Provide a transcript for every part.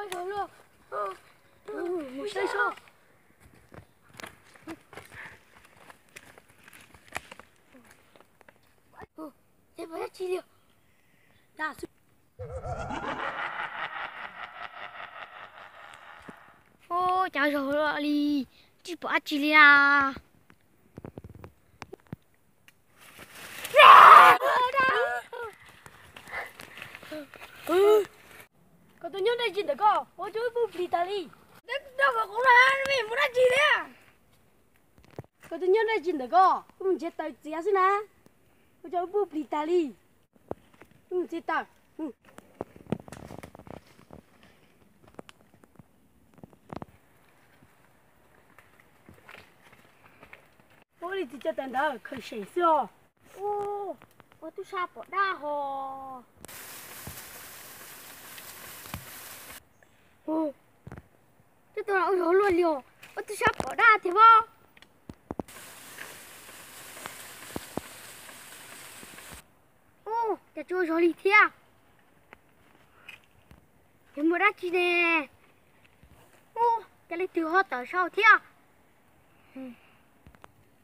太疼了，我身上。再把它锯掉，打碎。哦，加手了哩，锯把锯了啦。Kau tu nyon dah cinta kau, oh coba bu beli tali. Dah kau kurang ni, murah cinta. Kau tu nyon dah cinta kau, kau cinta siapa sih na? Kau coba bu beli tali. Cinta.我哩直接等到看谁笑。哦，我都杀不大吼。哦，这多少肉乱了，我都杀不大，对不？哦，这多少里天啊？有没得几呢？哦，这里丢好多少天啊？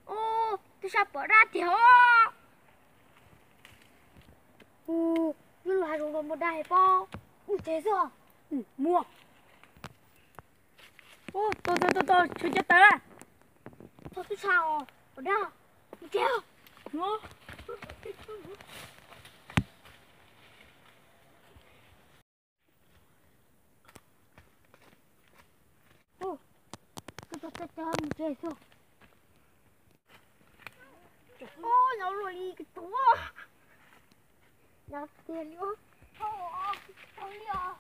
哦，都杀不大条啊！哦，你路还用到没得还包？这是啊？摸。哦，走，去接单了。他都杀哦，我这样，你这样。哦，这没这是。哦，要落一个多。要得了，好啊，好了。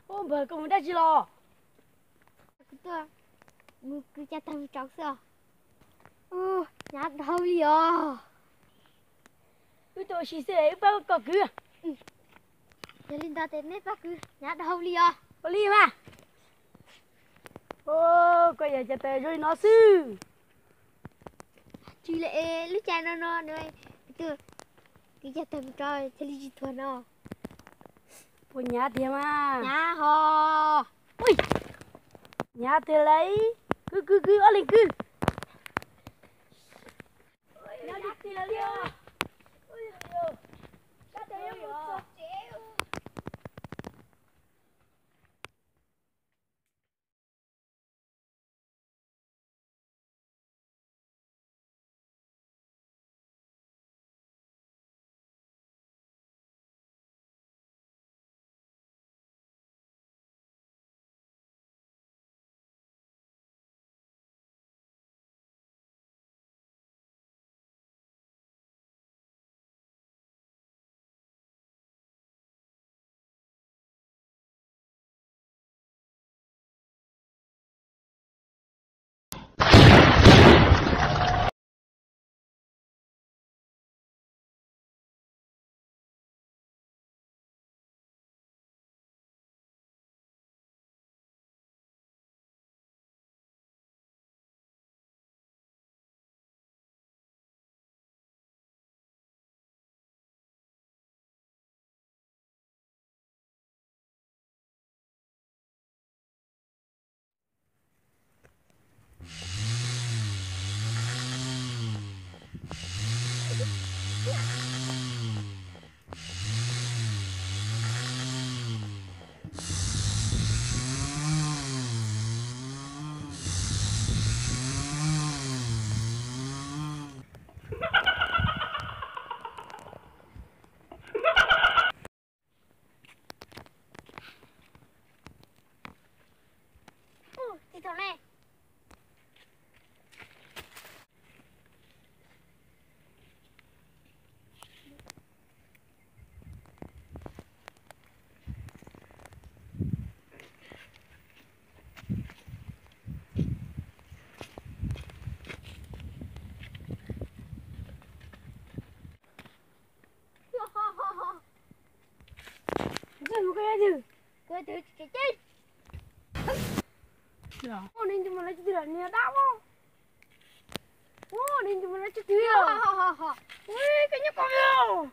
我不跟我在去了。对，我回家他们找色。哦，伢头里哦。我到时候要把我搞去。这领导在那把去，伢头里哦。我里嘛。哦，có giờ chạy rồi nó sư. Chị lại lúc chạy nó rồi. Từ cái chạy tầm trời thì đi thuần nó. Của nhà thì mà. Nhà hồ. Ui. Nhà thì lấy. Cứ ở lên cứ. Nhà thì lấy. Cơ thử chết chết. Ô nên chúng mình lấy chữ này đau không? Ô nên chúng mình lấy chữ ui cái nhóc con yêu.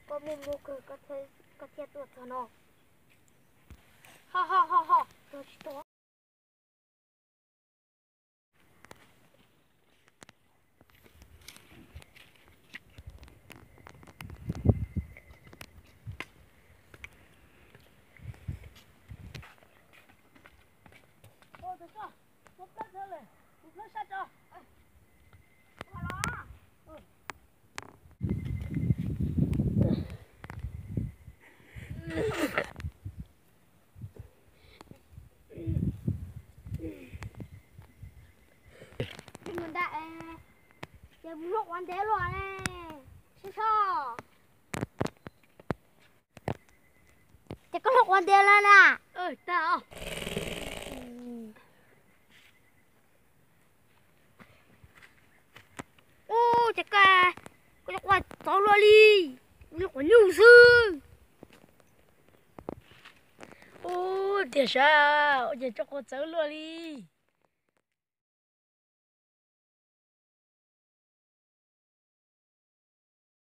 Có mình mua cơ có thể tuột cho nó. Ha. Tôi chỉ to. Mình đã giờ muốn lột quan thế luôn nè. Sao? Thế có lột quan thế lên à? Tao. Ô, chắc là có lột quan tao luôn đi. Lột quan nhiều sư. Ô, thiệt sao? Ôi, cho con cháu luôn đi.